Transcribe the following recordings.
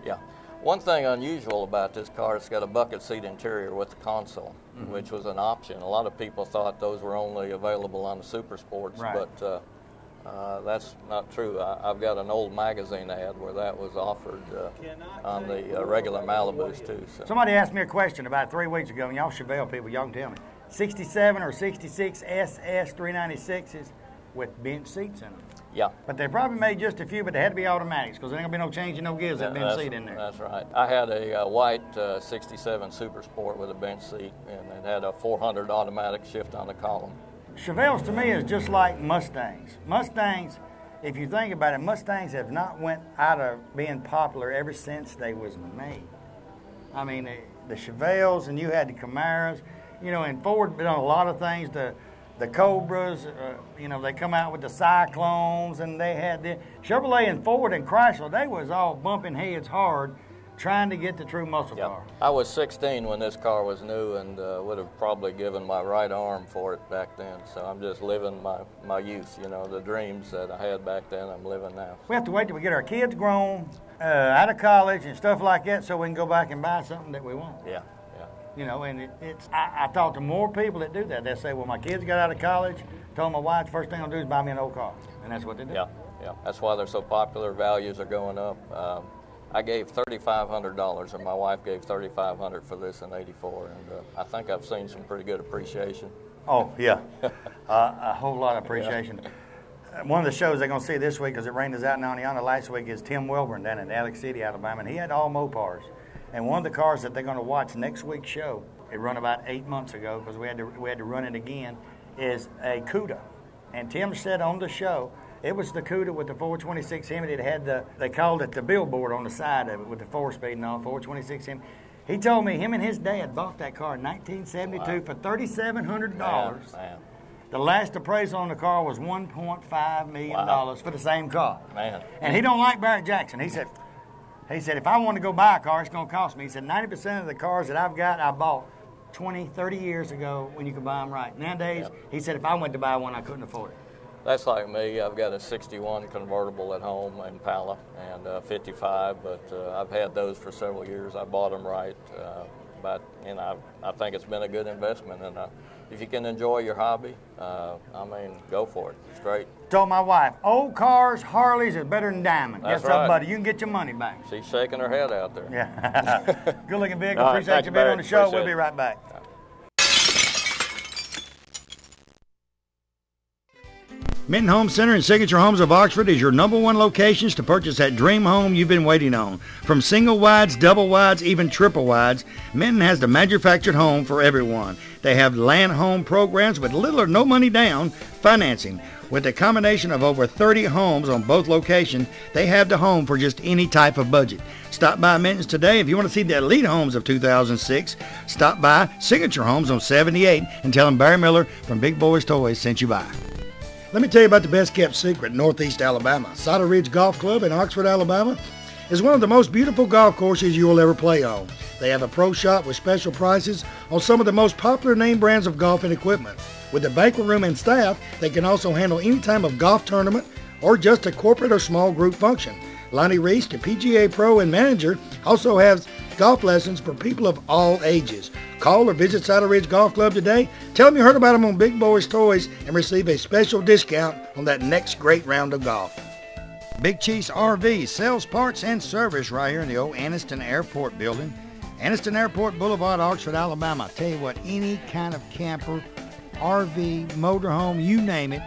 Yeah. One thing unusual about this car, it's got a bucket seat interior with the console, which was an option. A lot of people thought those were only available on the Super Sports, but that's not true. I've got an old magazine ad where that was offered on the regular Malibus too. So. Somebody asked me a question about 3 weeks ago, and y'all Chevelle people, y'all can tell me. 67 or 66 SS 396s with bench seats in them. Yeah. But they probably made just a few, but they had to be automatics because there ain't going to be no changing no gears that bench seat in there. That's right. I had a white 67 Super Sport with a bench seat, and it had a 400 automatic shift on the column. Chevelles to me is just like Mustangs. Mustangs, if you think about it, Mustangs have not went out of being popular ever since they was made. I mean, the Chevelles, and you had the Camaros, you know, and Ford done a lot of things. The Cobras, you know, they come out with the Cyclones, and they had the Chevrolet and Ford and Chrysler. They was all bumping heads hard, trying to get the true muscle car. I was 16 when this car was new, and would have probably given my right arm for it back then. So I'm just living my youth, you know, the dreams that I had back then, I'm living now. We have to wait till we get our kids grown, out of college and stuff like that, so we can go back and buy something that we want. Yeah. You know, and I talk to more people that do that. They say, well, my kids got out of college, told my wife, the first thing I'll do is buy me an old car. And that's what they do. Yeah. That's why they're so popular. Values are going up. I gave $3,500, or my wife gave $3,500 for this in '84, and I think I've seen some pretty good appreciation. Oh, yeah. A whole lot of appreciation. Yeah. One of the shows they're going to see this week, because it rained us out in Aniana last week, is Tim Wilburn down in Alex City, Alabama, and he had all Mopars. And one of the cars that they're going to watch next week's show, it run about 8 months ago because we had to run it again, is a Cuda. And Tim said on the show, it was the Cuda with the 426 Hemi. It had they called it the billboard on the side of it with the 4-speed and all, 426 Hemi. He told me him and his dad bought that car in 1972 for $3,700. Man. The last appraisal on the car was $1.5 million for the same car. Man. And he don't like Barrett Jackson. He said, if I want to go buy a car, it's going to cost me. He said, 90% of the cars that I've got, I bought 20, 30 years ago when you could buy them right. Nowadays, he said, if I went to buy one, I couldn't afford it. That's like me. I've got a 61 convertible at home, Impala, and 55, but I've had those for several years. I bought them right, but I think it's been a good investment. And if you can enjoy your hobby, I mean, go for it. It's great. Told my wife, old cars, Harleys is better than diamond. That's Guess right. something, buddy. You can get your money back. She's shaking her head out there. Yeah. Good looking vehicle. Right, Appreciate you being on the show. We'll be right back. Minton Home Center and Signature Homes of Oxford is your #1 locations to purchase that dream home you've been waiting on. From single wides, double wides, even triple wides, Minton has the manufactured home for everyone. They have land home programs with little or no money down financing. With a combination of over 30 homes on both locations, they have the home for just any type of budget. Stop by Minton's today. If you want to see the elite homes of 2006, stop by Signature Homes on 78 and tell them Barry Miller from Big Boyz Toyz sent you by. Let me tell you about the best kept secret in Northeast Alabama. Cider Ridge Golf Club in Oxford, Alabama is one of the most beautiful golf courses you will ever play on. They have a pro shop with special prices on some of the most popular name brands of golf and equipment. With a banquet room and staff, they can also handle any type of golf tournament or just a corporate or small group function. Lonnie Reese, the PGA Pro and manager, also has golf lessons for people of all ages. Call or visit Cider Ridge Golf Club today. Tell them you heard about them on Big Boyz Toyz and receive a special discount on that next great round of golf. Big Chiefs RV sells parts and service right here in the old Anniston Airport building. Anniston Airport Boulevard, Oxford, Alabama. I tell you what, any kind of camper, RV, motorhome, you name it,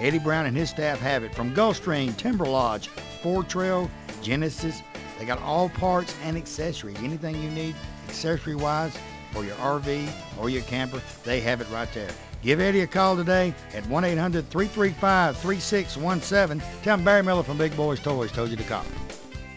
Eddie Brown and his staff have it. From Gulfstream, Timber Lodge, Ford Trail, Genesis. They got all parts and accessories. Anything you need accessory-wise for your RV or your camper, they have it right there. Give Eddie a call today at 1-800-335-3617. Tell him Barry Miller from Big Boyz Toyz told you to call.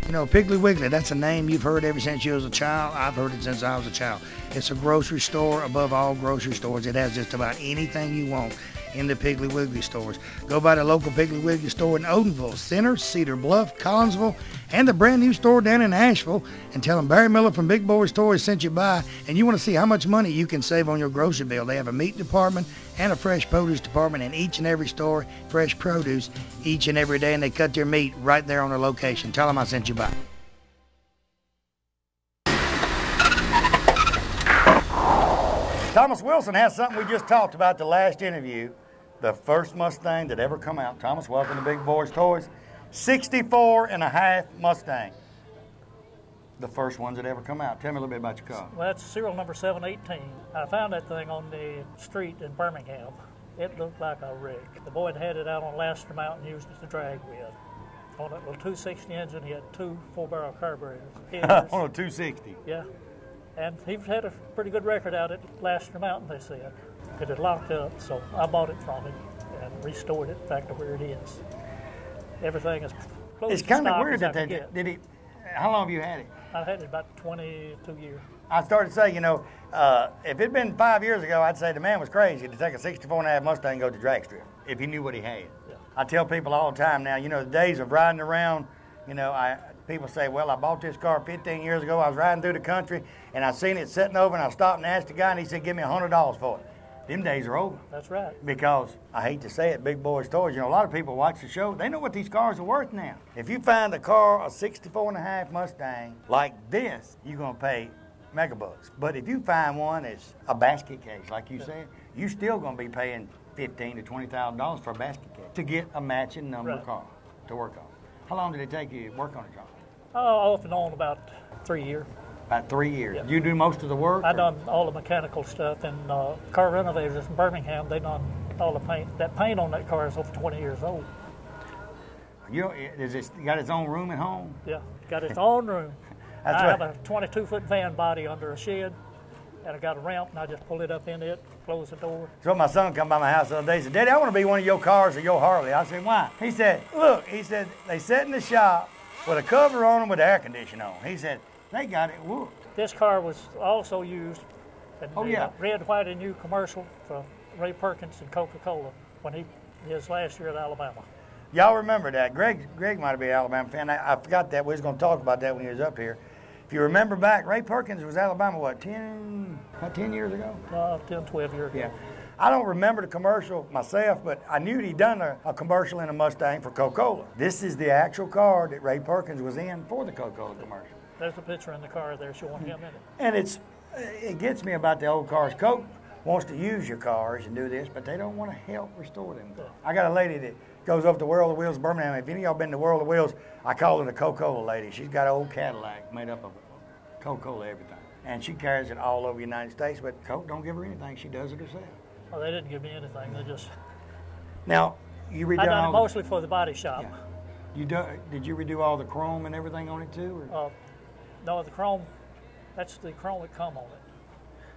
You know, Piggly Wiggly, that's a name you've heard ever since you was a child. I've heard it since I was a child. It's a grocery store above all grocery stores. It has just about anything you want in the Piggly Wiggly stores. Go by the local Piggly Wiggly store in Odenville, Center, Cedar Bluff, Collinsville, and the brand new store down in Asheville, and tell them Barry Miller from Big Boyz Toyz sent you by, and you want to see how much money you can save on your grocery bill. They have a meat department and a fresh produce department in each and every store, fresh produce each and every day, and they cut their meat right there on their location. Tell them I sent you by. Thomas Wilson has something we just talked about the last interview. The first Mustang that ever come out. Thomas, welcome to Big Boyz Toys. 64.5 Mustang. The first ones that ever come out. Tell me a little bit about your car. Well, that's serial number 718. I found that thing on the street in Birmingham. It looked like a wreck. The boy had it out on Laster Mountain and used it to drag with. On a little 260 engine, he had 2 4-barrel carburetors. On a 260? Yeah. And he had a pretty good record out at Laster Mountain, they said. It had locked up, so I bought it from him and restored it back to where it is. Everything is close It's kind of weird that they did he. How long have you had it? I've had it about 22 years. I started to say, you know, if it'd been 5 years ago, I'd say the man was crazy to take a 64.5 Mustang and go to drag strip if he knew what he had. Yeah. I tell people all the time now, you know, the days of riding around, you know, people say, well, I bought this car 15 years ago. I was riding through the country, and I seen it sitting over, and I stopped and asked the guy, and he said, give me $100 for it. Them days are over. That's right. Because, I hate to say it, Big Boyz Toys, you know, a lot of people watch the show, they know what these cars are worth now. If you find a car, a 64.5 Mustang, like this, you're going to pay megabucks. But if you find one that's a basket case, like you said, you're still going to be paying $15,000 to $20,000 for a basket case to get a matching number car to work on. How long did it take you to work on a car? Off and on about 3 years. About 3 years. Yeah. You do most of the work? I done all the mechanical stuff, and car renovators in Birmingham, they done all the paint. That paint on that car is over 20 years old. You got its own room at home? Yeah, got its own room. That's I have a 22-foot van body under a shed, and I got a ramp, and I just pull it up in it, close the door. So my son come by my house the other day and said, Daddy, I want to be one of your cars or your Harley. I said, why? He said, look, he said, they sit in the shop with a cover on them with the air conditioner on. He said, they got it whooped. This car was also used in the red, white, and new commercial for Ray Perkins and Coca-Cola when his last year at Alabama. Y'all remember that. Greg might have been an Alabama fan. I forgot that. We was going to talk about that when he was up here. If you remember back, Ray Perkins was Alabama, what, 10 years ago? 10, 12 years ago. Yeah. I don't remember the commercial myself, but I knew he'd done a commercial in a Mustang for Coca-Cola. This is the actual car that Ray Perkins was in for the Coca-Cola commercial. There's a picture in the car there showing him in it. And it gets me about the old cars. Coke wants to use your cars and do this, but they don't want to help restore them. Yeah. I got a lady that goes over to World of Wheels Birmingham. If any of y'all been to World of Wheels, I call her the Coca-Cola lady. She's got an old Cadillac made up of Coca-Cola everything. And she carries it all over the United States, but Coke don't give her anything. She does it herself. Well, they didn't give me anything. They just... Now, you redone I done it mostly for the body shop. Yeah. Did you redo all the chrome and everything on it too? Or? No, the chrome, that's the chrome that come on it.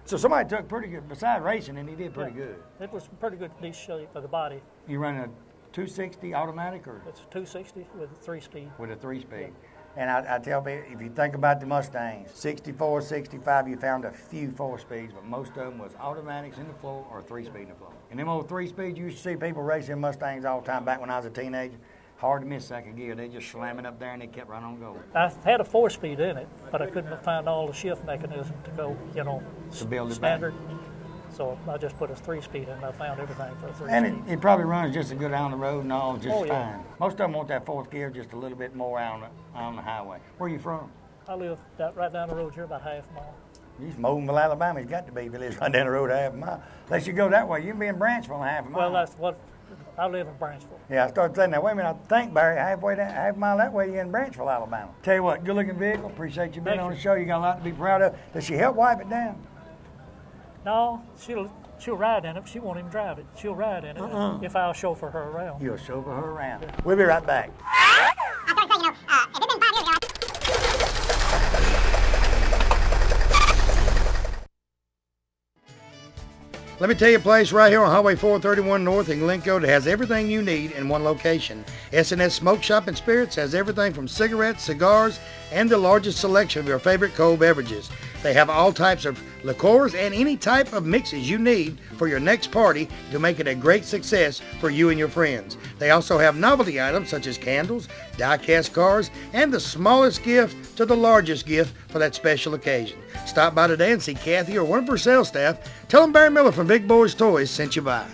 So somebody took pretty good, besides racing, and he did pretty good. It was pretty good decent shape for the body. You run a 260 automatic or? It's a 260 with a 3-speed. With a 3-speed. Yeah. And I tell people, if you think about the Mustangs, 64, 65, you found a few 4-speeds, but most of them was automatics in the floor or 3-speed in the floor. And them old 3-speeds, you used to see people racing Mustangs all the time back when I was a teenager. Hard to miss second gear. They just slam it up there and they kept right on going. I had a 4-speed in it, but I couldn't find all the shift mechanism to go, you know, to build it standard. Back. So I just put a 3-speed in and I found everything for a 3-speed. And it probably runs just as good down the road and all, just fine. Most of them want that 4th gear just a little bit more on the highway. Where are you from? I live right down the road here, about half a mile. He's Moultonville, Alabama. He's got to be if he lives right down the road half a mile. Unless you go that way, you can be in Branchville half a mile. Well, that's what... I live in Branchville. Yeah, I started saying that. Wait a minute, I think, Barry, half a mile that way, you're in Branchville, Alabama. Tell you what, good-looking vehicle. Appreciate you being on the show. You got a lot to be proud of. Does she help wipe it down? No, she'll ride in it. She won't even drive it. She'll ride in it if I'll chauffeur her around. You'll chauffeur her around. Yeah. We'll be right back. I was going to say, if it'd been 5 years ago, Let me tell you a place right here on Highway 431 North in Glencoe that has everything you need in one location. S&S Smoke Shop and Spirits has everything from cigarettes, cigars, and the largest selection of your favorite cold beverages. They have all types of liqueurs and any type of mixes you need for your next party to make it a great success for you and your friends. They also have novelty items such as candles, die-cast cars, and the smallest gift to the largest gift for that special occasion. Stop by today and see Kathy or one of her sales staff. Tell them Barry Miller from Big Boyz Toys sent you by.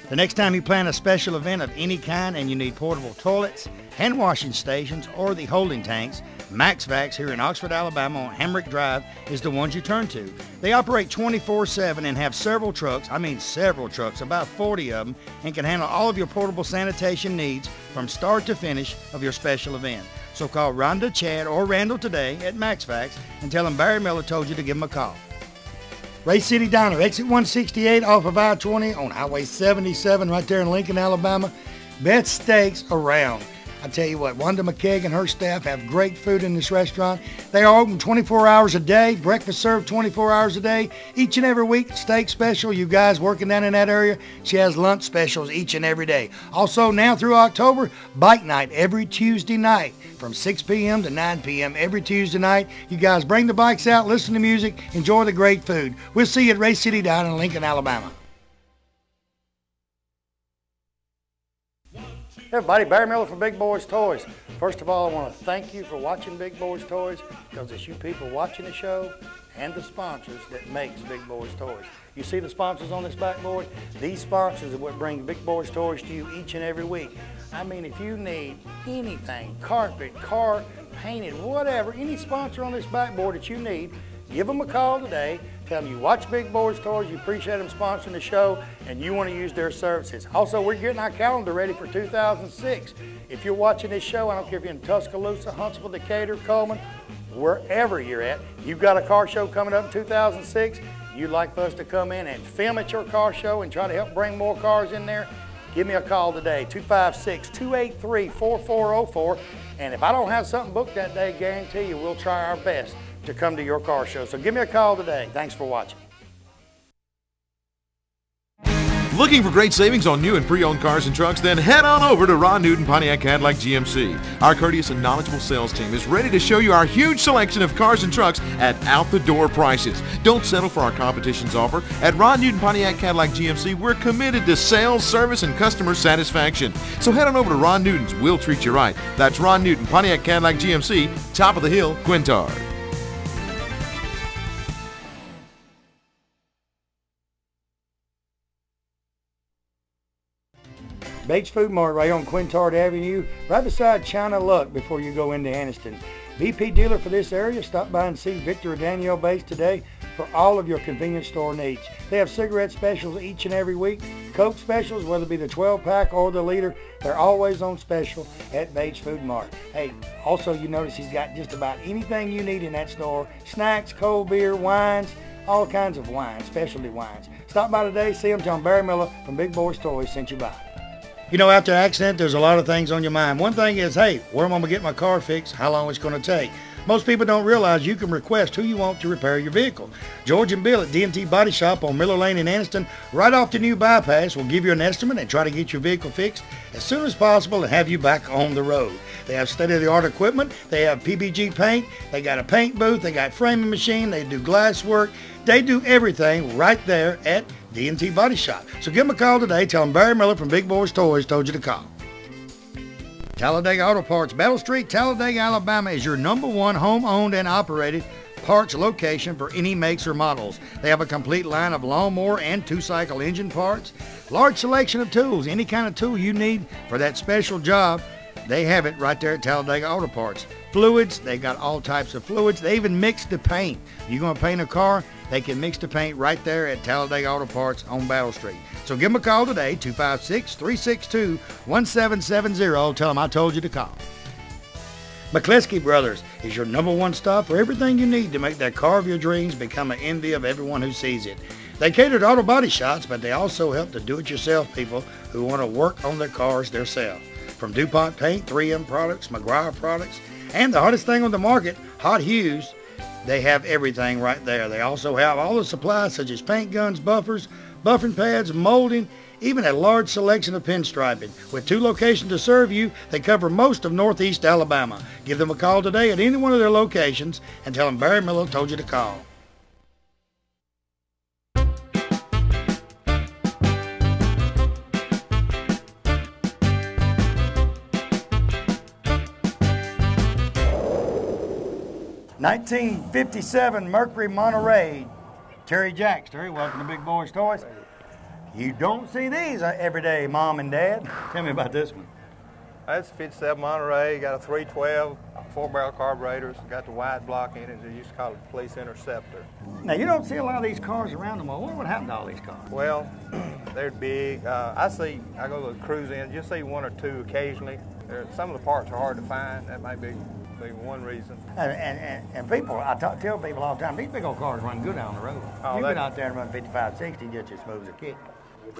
The next time you plan a special event of any kind and you need portable toilets, hand washing stations, or the holding tanks, MaxVax here in Oxford, Alabama on Hamrick Drive is the ones you turn to. They operate 24/7 and have several trucks, several trucks, about 40 of them, and can handle all of your portable sanitation needs from start to finish of your special event. So call Rhonda, Chad, or Randall today at MaxVax and tell them Barry Miller told you to give them a call. Ray City Diner, exit 168 off of I-20 on Highway 77 right there in Lincoln, Alabama. Best steaks around. I tell you what, Wanda McKeag and her staff have great food in this restaurant. They are open 24 hours a day, breakfast served 24 hours a day. Each and every week, steak special. You guys working down in that area, she has lunch specials each and every day. Also, now through October, bike night every Tuesday night from 6 p.m. to 9 p.m. every Tuesday night. You guys bring the bikes out, listen to music, enjoy the great food. We'll see you at Ray City Diner in Lincoln, Alabama. Hey everybody, Barry Miller from Big Boyz Toys. First of all, I want to thank you for watching Big Boyz Toys, because it's you people watching the show and the sponsors that makes Big Boyz Toys. You see the sponsors on this backboard? These sponsors are what bring Big Boyz Toys to you each and every week. I mean, if you need anything, carpet, car, painted, whatever, any sponsor on this backboard that you need, give them a call today. Tell them you watch Big Boyz Toys, you appreciate them sponsoring the show, and you want to use their services. Also, we're getting our calendar ready for 2006. If you're watching this show, I don't care if you're in Tuscaloosa, Huntsville, Decatur, Coleman, wherever you're at, you've got a car show coming up in 2006, you'd like for us to come in and film at your car show and try to help bring more cars in there, give me a call today, 256-283-4404. And if I don't have something booked that day, guarantee you we'll try our best to come to your car show. So give me a call today. Thanks for watching. Looking for great savings on new and pre-owned cars and trucks? Then head on over to Ron Newton Pontiac Cadillac GMC. Our courteous and knowledgeable sales team is ready to show you our huge selection of cars and trucks at out-the-door prices. Don't settle for our competition's offer. At Ron Newton Pontiac Cadillac GMC, we're committed to sales, service, and customer satisfaction. So head on over to Ron Newton's. We'll treat you right. That's Ron Newton Pontiac Cadillac GMC, top of the hill, Quintard. Bates Food Mart right on Quintard Avenue, right beside China Luck before you go into Anniston. BP dealer for this area. Stop by and see Victor or Danielle Bates today for all of your convenience store needs. They have cigarette specials each and every week. Coke specials, whether it be the 12-pack or the liter, they're always on special at Bates Food Mart. Hey, also you notice he's got just about anything you need in that store. Snacks, cold beer, wines, all kinds of wines, specialty wines. Stop by today, see him, tell him Barry Miller from Big Boyz Toys sent you by. You know, after an accident, there's a lot of things on your mind. One thing is, hey, where am I going to get my car fixed? How long it's going to take? Most people don't realize you can request who you want to repair your vehicle. George and Bill at D&T Body Shop on Miller Lane in Anniston, right off the new bypass, will give you an estimate and try to get your vehicle fixed as soon as possible and have you back on the road. They have state-of-the-art equipment. They have PBG paint. They got a paint booth. They got framing machine. They do glass work. They do everything right there at D&T Body Shop. So give them a call today. Tell them Barry Miller from Big Boyz Toys told you to call. Talladega Auto Parts, Battle Street, Talladega, Alabama is your #1 home-owned and operated parts location for any makes or models. They have a complete line of lawnmower and two-cycle engine parts, large selection of tools, any kind of tool you need for that special job. They have it right there at Talladega Auto Parts. Fluids, they got all types of fluids. They even mix the paint. You're going to paint a car, they can mix the paint right there at Talladega Auto Parts on Battle Street. So give them a call today, 256-362-1770. Tell them I told you to call. McCleskey Brothers is your #1 stop for everything you need to make that car of your dreams become an envy of everyone who sees it. They cater to auto body shops, but they also help the do-it-yourself people who want to work on their cars themselves. From DuPont Paint, 3M products, McGuire products, and the hottest thing on the market, Hot Hues, they have everything right there. They also have all the supplies such as paint guns, buffers, buffing pads, molding, even a large selection of pinstriping. With 2 locations to serve you, they cover most of Northeast Alabama. Give them a call today at any one of their locations and tell them Barry Miller told you to call. '57 Mercury Monterey. Terry Jacks. Terry, welcome to Big Boyz Toys. You don't see these every day, Mom and Dad. Tell me about this one. That's a '57 Monterey. Got a 312 4-barrel carburetors, got the wide block in it. They used to call it the Police Interceptor. Now, you don't see a lot of these cars around them. What would happen to all these cars? Well, they're big. I go to the cruise in, you see one or two occasionally. Some of the parts are hard to find. That might be one reason. And people, tell people all the time, these big old cars run good on the road. You get out there and run 55, 60 just as smooth as a kick.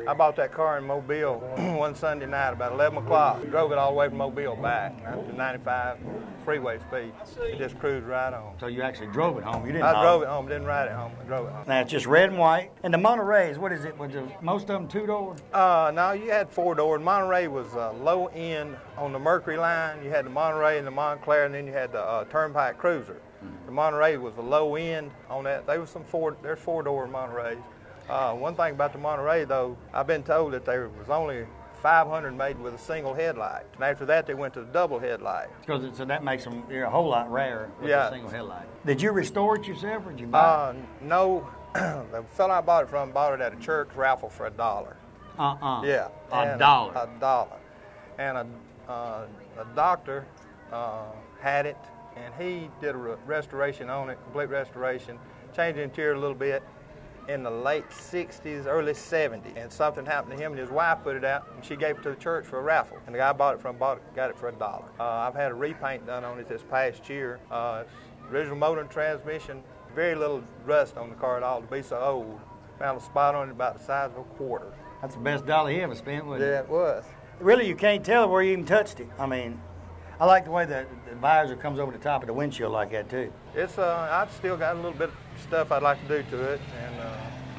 I bought that car in Mobile one Sunday night about 11 o'clock. Drove it all the way from Mobile back at 95 freeway speed. It just cruised right on. So you actually drove it home? You didn't? I drove it home, didn't ride it home. I drove it home. Now it's just red and white. And the Monterey's, what is it? Was most of them 2-door? No, you had 4-door. Monterey was low end on the Mercury line. You had the Monterey and the Montclair, and then you had the Turnpike Cruiser. The Monterey was the low end on that. There's 4-door Montereys. One thing about the Monterey, though, I've been told that there was only 500 made with a single headlight. And after that, they went to the double headlight. So that makes them a whole lot rarer with a single headlight. Did you restore it yourself, or did you buy it? No. The fellow I bought it from bought it at a church raffle for $1. Yeah. $1? $1. And a doctor had it, and he did a restoration on it, complete restoration, changed the interior a little bit in the late 60s, early 70s. And something happened to him, and his wife put it out, and she gave it to the church for a raffle. And the guy I bought it from got it for $1. I've had a repaint done on it this past year. It's original motor and transmission, very little rust on the car at all to be so old. Found a spot on it about the size of a quarter. That's the best dollar he ever spent, wasn't it? Yeah, it was. Really, you can't tell where you even touched it. I mean, I like the way the visor comes over the top of the windshield like that, too. It's I've still got a little bit of stuff I'd like to do to it, and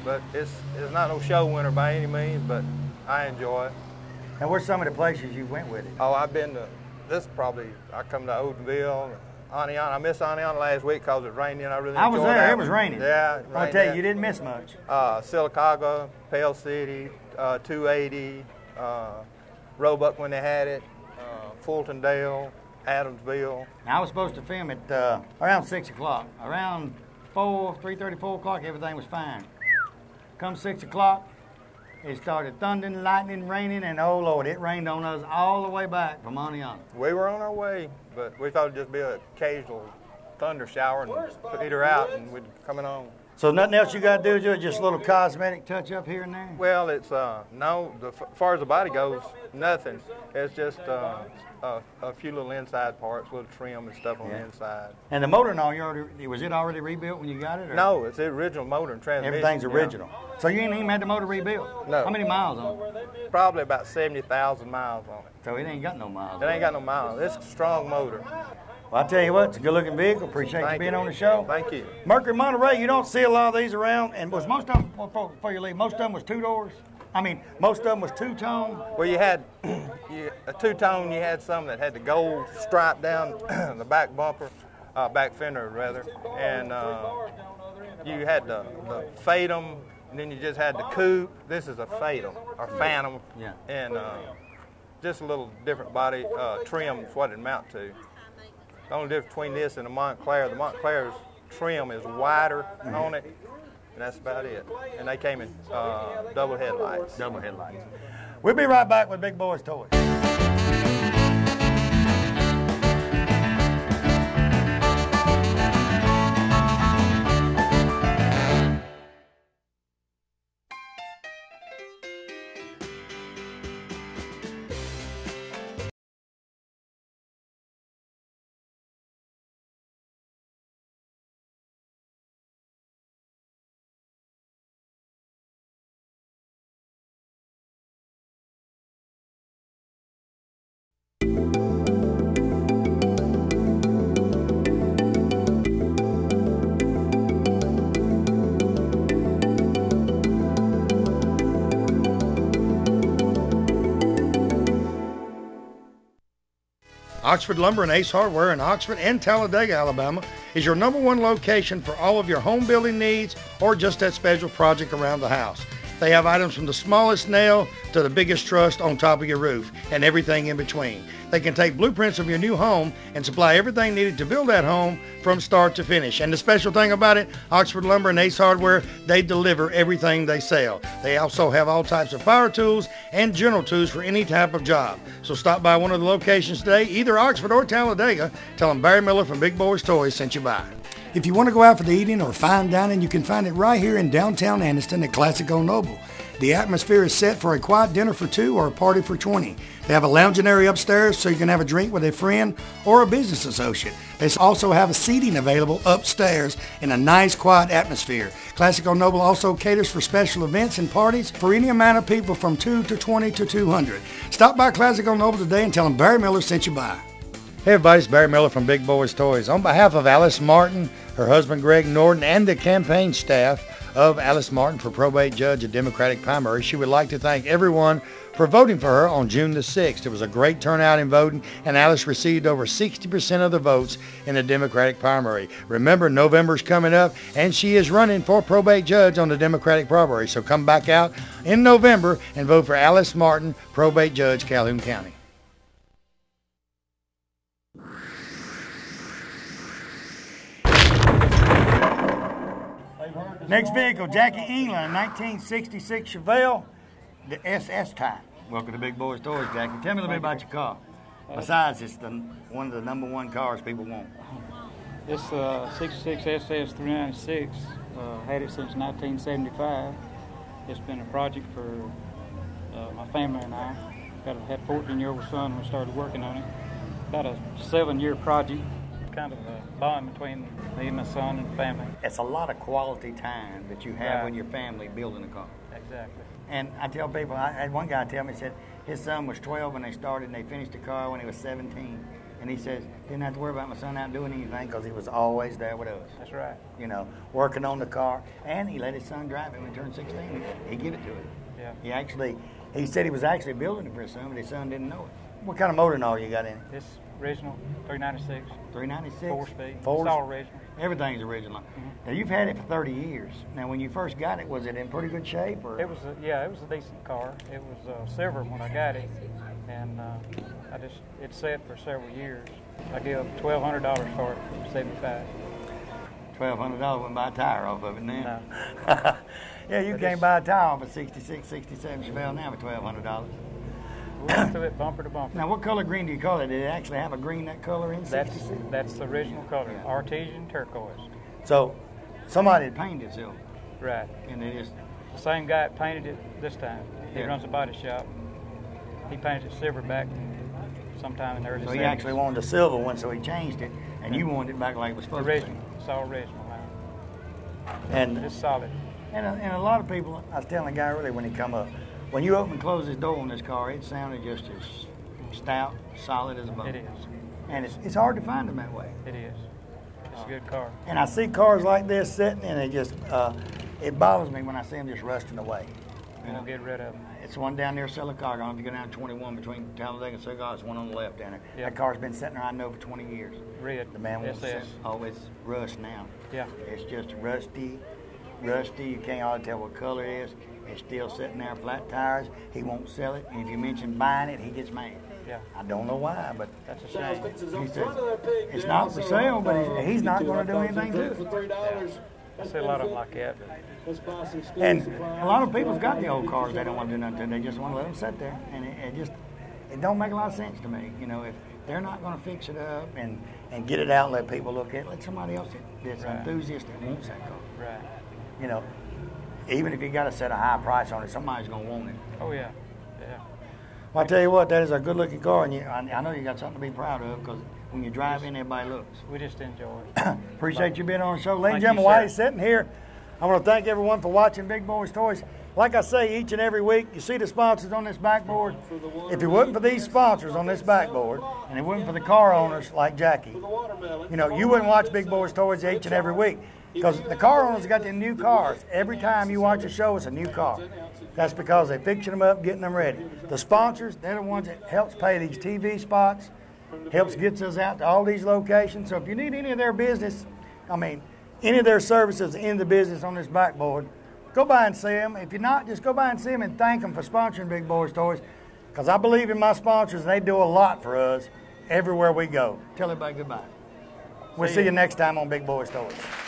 but it's not no show winner by any means, but I enjoy it. And where's some of the places you went with it? Oh, I've been to, I come to Odenville, Aniana. I missed Aniana last week because it rained and I really enjoyed it. I was there, it was raining. Yeah. I'll tell you didn't miss much. Sylacauga, Pale City, 280, Roebuck when they had it, Fultondale, Adamsville. Now, I was supposed to film it around 6 o'clock. Around 3:30, 4 o'clock, everything was fine. Come 6 o'clock, it started thundering, lightning, raining, and oh Lord, it rained on us all the way back from Aniana. We were on our way, but we thought it'd just be an occasional thunder shower and peter out, and we'd coming on. So nothing else you got to do, just a little cosmetic touch up here and there? Well, it's no. As far as the body goes, nothing. It's just a few little inside parts, little trim and stuff on the inside. And the motor and all, was it already rebuilt when you got it? Or? No, it's the original motor and transmission. Everything's original. Yeah. So you ain't even had the motor rebuilt? No. How many miles on it? Probably about 70,000 miles on it. So it ain't got no miles. It ain't got no miles. It's a strong motor. Well, I tell you what, it's a good-looking vehicle. Appreciate you being on the show. Thank you. Mercury Monterey, you don't see a lot of these around. And was most of them, before you leave, most of them was 2-doors? I mean, most of them was two-tone? Well, you had a two-tone. You had some that had the gold stripe down the back bumper, back fender rather, and you had the Fathom, and then you just had the Coupe. This is a Fathom or Phantom, and just a little different body trim is what it amount to. The only difference between this and the Montclair's trim is wider on it, and that's about it. And they came in double headlights. Double headlights. We'll be right back with Big Boyz Toyz. Oxford Lumber and Ace Hardware in Oxford and Talladega, Alabama is your #1 location for all of your home building needs or just that special project around the house. They have items from the smallest nail to the biggest truss on top of your roof and everything in between. They can take blueprints of your new home and supply everything needed to build that home from start to finish. And the special thing about it, Oxford Lumber and Ace Hardware, they deliver everything they sell. They also have all types of power tools and general tools for any type of job. So stop by one of the locations today, either Oxford or Talladega. Tell them Barry Miller from Big Boyz Toys sent you by. If you want to go out for the eating or fine dining, you can find it right here in downtown Anniston at Classic Old Noble. The atmosphere is set for a quiet dinner for 2 or a party for 20. They have a lounging area upstairs so you can have a drink with a friend or a business associate. They also have a seating available upstairs in a nice quiet atmosphere. Classic Old Noble also caters for special events and parties for any amount of people from 2 to 20 to 200. Stop by Classic Old Noble today and tell them Barry Miller sent you by. Hey everybody, it's Barry Miller from Big Boyz Toys. On behalf of Alice Martin, her husband Greg Norton, and the campaign staff of Alice Martin for probate judge at Democratic primary, she would like to thank everyone for voting for her on June the 6th. It was a great turnout in voting, and Alice received over 60% of the votes in the Democratic primary. Remember, November's coming up, and she is running for probate judge on the Democratic primary. So come back out in November and vote for Alice Martin, probate judge, Calhoun County. Next vehicle, Jackie England, 1966 Chevelle, the SS type. Welcome to Big Boyz Toys, Jackie. Tell me a little bit about your car. Besides, it's one of the #1 cars people want. This 66 SS 396, had it since 1975. It's been a project for my family and I. Had a 14-year-old son when we started working on it. About a 7-year project. Kind of a bond between me and my son and the family. It's a lot of quality time that you have with your family building a car. Exactly. And I tell people, I had one guy tell me, he said his son was 12 when they started and they finished the car when he was 17. And he says, didn't have to worry about my son out doing anything because he was always there with us. That's right. You know, working on the car. And he let his son drive it when he turned 16. He gave it to him. Yeah. He said he was actually building it for his son, but his son didn't know it. What kind of motor and all you got in it? This original 396. 396? 4-speed. It's 4? all original. Everything's original. Now you've had it for 30 years. Now when you first got it, was it in pretty good shape? Or? It was a decent car. It was silver when I got it, and it sat for several years. I gave $1,200 for it, 75. $1,200 wouldn't buy a tire off of it now. No. Yeah, you can't buy a tire off a 66, 67 Chevelle now for $1,200. We went through it bumper to bumper. Now, what color green do you call it? Did it actually have a green that color in 66? That's the original color, artesian turquoise. So, somebody had painted it silver. Right. And they just... The same guy that painted it this time. He runs a body shop. He painted it silver back sometime in the early 70s. So he actually wanted a silver one, so he changed it, and you wanted it back like it was supposed original. to be. It's all original now. And it's solid. And a lot of people, I was telling the guy earlier when he come up, when you open and close this door on this car, it sounded just as stout, solid as a bone. It is. And it's hard to find them that way. It is. It's a good car. And I see cars like this sitting, and it just, it bothers me when I see them just rusting away. You don't get rid of them. It's one down there, Silicaga. If you go down 21 between Talladega and Silicaga, it's one on the left down there. Yep. That car's been sitting there, I know, for 20 years. Red. The man wants SS. it's rust now. Yeah. It's just rusty. You can't hardly tell what color it is. It's still sitting there, flat tires. He won't sell it, and if you mention buying it, he gets mad. Yeah. I don't know why, but that's a shame. He says it's not for sale, but he's not going to do anything to it. Yeah. I see a lot of them like that. And a lot of people's got the old cars they don't want to do nothing to. They just want to let them sit there, and it don't make a lot of sense to me. You know, if they're not going to fix it up and get it out and let people look at it, let somebody else that's an enthusiast that wants that car. Right. You know, even if you got to set a high price on it, somebody's going to want it. Oh, yeah. Yeah. Well, I tell you what, that is a good-looking car, and I know you got something to be proud of because when you drive in, everybody looks. We just enjoy it. Appreciate you being on the show. Ladies and gentlemen, while he's sitting here, I want to thank everyone for watching Big Boyz Toys. Like I say, each and every week, you see the sponsors on this backboard. If it wasn't for these sponsors on this backboard, and it wasn't for the car owners like Jackie, you know, you wouldn't watch Big Boyz Toys each and every week. Because the car owners got the new cars. Every time you watch a show, it's a new car. That's because they're fixing them up, getting them ready. The sponsors, they're the ones that helps pay these TV spots, helps gets us out to all these locations. So if you need any of their business, any of their services in the business on this backboard, go by and see them. If you're not, just go by and see them and thank them for sponsoring Big Boyz Toys, because I believe in my sponsors, and they do a lot for us everywhere we go. Tell everybody goodbye. We'll see you next time on Big Boyz Toys.